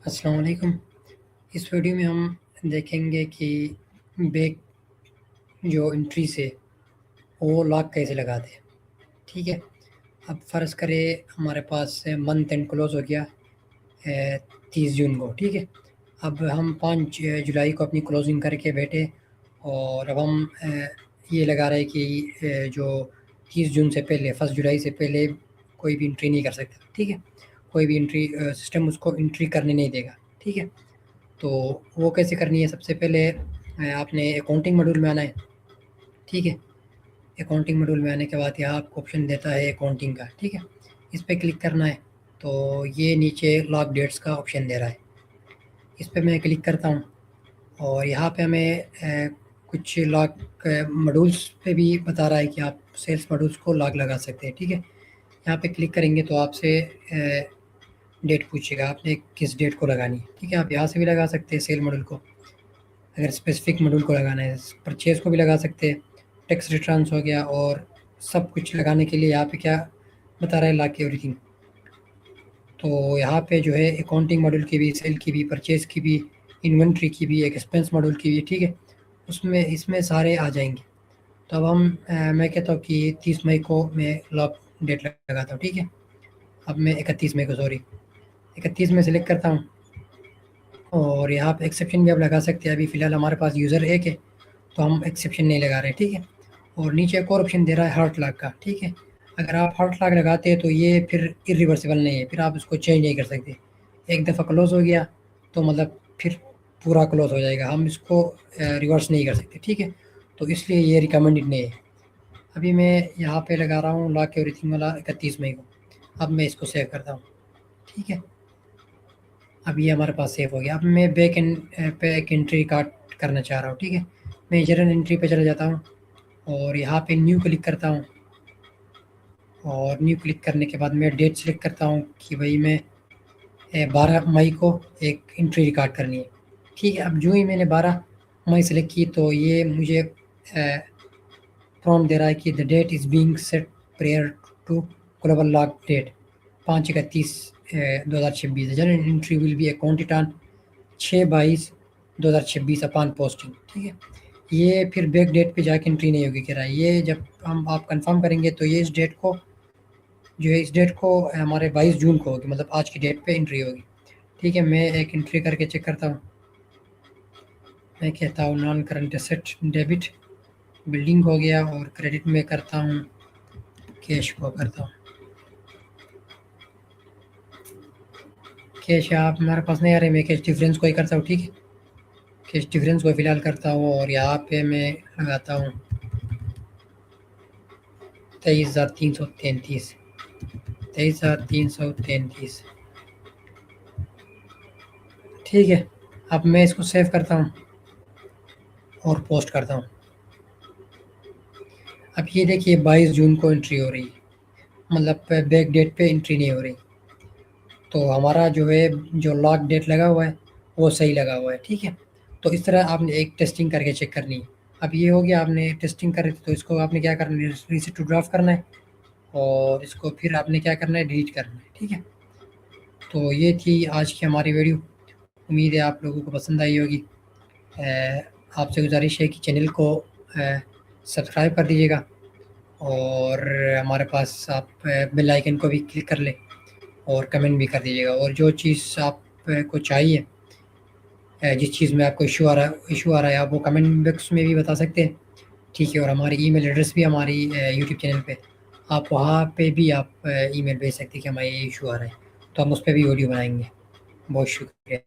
अस्सलाम वालेकुम। इस वीडियो में हम देखेंगे कि बैक जो एंट्री से वो लॉक कैसे लगाते हैं। ठीक है, अब फ़र्ज़ करें हमारे पास मंथ एंड क्लोज़ हो गया 30 जून को। ठीक है, अब हम 5 जुलाई को अपनी क्लोजिंग करके बैठे और अब हम ये लगा रहे हैं कि जो 30 जून से पहले 1 जुलाई से पहले कोई भी एंट्री नहीं कर सकता। ठीक है, कोई भी एंट्री सिस्टम उसको एंट्री करने नहीं देगा। ठीक है, तो वो कैसे करनी है? सबसे पहले आपने अकाउंटिंग मॉड्यूल में आना है। ठीक है, अकाउंटिंग मॉड्यूल में आने के बाद यहाँ आपको ऑप्शन देता है अकाउंटिंग का। ठीक है, इस पे क्लिक करना है। तो ये नीचे लॉक डेट्स का ऑप्शन दे रहा है, इस पे मैं क्लिक करता हूँ और यहाँ पे हमें कुछ लॉक मॉड्यूल्स पे भी बता रहा है कि आप सेल्स मॉड्यूल्स को लॉक लगा सकते हैं। ठीक है, यहाँ पे क्लिक करेंगे तो आपसे डेट पूछेगा आपने किस डेट को लगानी है। ठीक है, आप यहाँ से भी लगा सकते हैं सेल मॉड्यूल को, अगर स्पेसिफिक मॉड्यूल को लगाना है। परचेज़ को भी लगा सकते हैं, टैक्स रिटर्न्स हो गया, और सब कुछ लगाने के लिए यहाँ पे क्या बता रहा है, लॉक एवरीथिंग। तो यहाँ पे जो है अकाउंटिंग मॉड्यूल की भी, सेल की भी, परचेज़ की भी, इन्वेंट्री की भी, एक्सपेंस मॉड्यूल की भी। ठीक है, उसमें इसमें सारे आ जाएंगे। तो अब हम मैं कहता हूँ कि 30 मई को मैं लॉक डेट लगाता हूँ। ठीक है, अब मैं 31 मई को, सॉरी 31 में सेलेक्ट करता हूँ और यहाँ पे एक्सेप्शन भी आप लगा सकते हैं। अभी फ़िलहाल हमारे पास यूज़र एक है तो हम एक्सेप्शन नहीं लगा रहे। ठीक है, और नीचे एक और ऑप्शन दे रहा है हार्ट लॉक का। ठीक है, अगर आप हार्ट लॉक लगाते हैं तो ये फिर इरिवर्सिबल नहीं है, फिर आप इसको चेंज नहीं कर सकते। एक दफ़ा क्लोज़ हो गया तो मतलब फिर पूरा क्लोज़ हो जाएगा, हम इसको रिवर्स नहीं कर सकते। ठीक है, तो इसलिए ये रिकमेंडेड नहीं है। अभी मैं यहाँ पे लगा रहा हूँ लॉक एवरीथिंग वाला 31 मई को। अब मैं इसको सेव करता हूँ। ठीक है, अब ये हमारे पास सेव हो गया। अब मैं बैक एंट्री काट करना चाह रहा हूँ। ठीक है, मैं जर्नल एंट्री पे चला जाता हूँ और यहाँ पे न्यू क्लिक करता हूँ और न्यू क्लिक करने के बाद मैं डेट सेलेक्ट करता हूँ कि भाई मैं 12 मई को एक एंट्री रिकॉर्ड करनी है। ठीक है, अब जो ही मैंने 12 मई सेलेक्ट की तो ये मुझे प्रॉम्प्ट दे रहा है कि the date is being set prior to global lock date 5/31/2026। General entry will be accounted on 6/22/2026 upon posting. ठीक है, ये फिर बैक डेट पे जाके एंट्री नहीं होगी कह रहा है। ये जब हम आप कंफर्म करेंगे तो ये इस डेट को जो है, इस डेट को हमारे 22 जून को होगी, मतलब आज की डेट पे एंट्री होगी। ठीक है, मैं एक एंट्री करके चेक करता हूँ। मैं कहता हूँ non current asset debit, building हो गया, और क्रेडिट में करता हूँ कैश को करता हूँ। कैश आप हमारे पास नहीं आ रहे, मैं कैश डिफरेंस को ही करता हूँ। ठीक है, कैश डिफरेंस को फ़िलहाल करता हूँ और यहाँ पे मैं लगाता हूँ 23,333। 23,333। ठीक है, अब मैं इसको सेव करता हूँ और पोस्ट करता हूँ। अब ये देखिए 22 जून को एंट्री हो रही है, मतलब बैक डेट पे एंट्री नहीं हो रही। तो हमारा जो है जो लॉक डेट लगा हुआ है वो सही लगा हुआ है। ठीक है, तो इस तरह आपने एक टेस्टिंग करके चेक करनी है। अब ये हो गया, आपने टेस्टिंग कर रही थी तो इसको आपने क्या करना है, रीसेट टू ड्राफ्ट करना है और इसको फिर आपने क्या करना है, डिलीट करना है। ठीक है, तो ये थी आज की हमारी वीडियो। उम्मीद है आप लोगों को पसंद आई होगी। आपसे गुजारिश है कि चैनल को सब्सक्राइब कर दीजिएगा और हमारे पास आप बेल आइकन को भी क्लिक कर लें और कमेंट भी कर दीजिएगा। और जो चीज़ आपको चाहिए, जिस चीज़ में आपको इशू आ रहा है आप वो कमेंट बॉक्स में भी बता सकते हैं। ठीक है, और हमारी ईमेल एड्रेस भी हमारी यूट्यूब चैनल पे, आप वहाँ पे भी आप ईमेल भेज सकते हैं कि हमारा ये इशू आ रहा है, तो हम उस पर भी वीडियो बनाएंगे। बहुत शुक्रिया।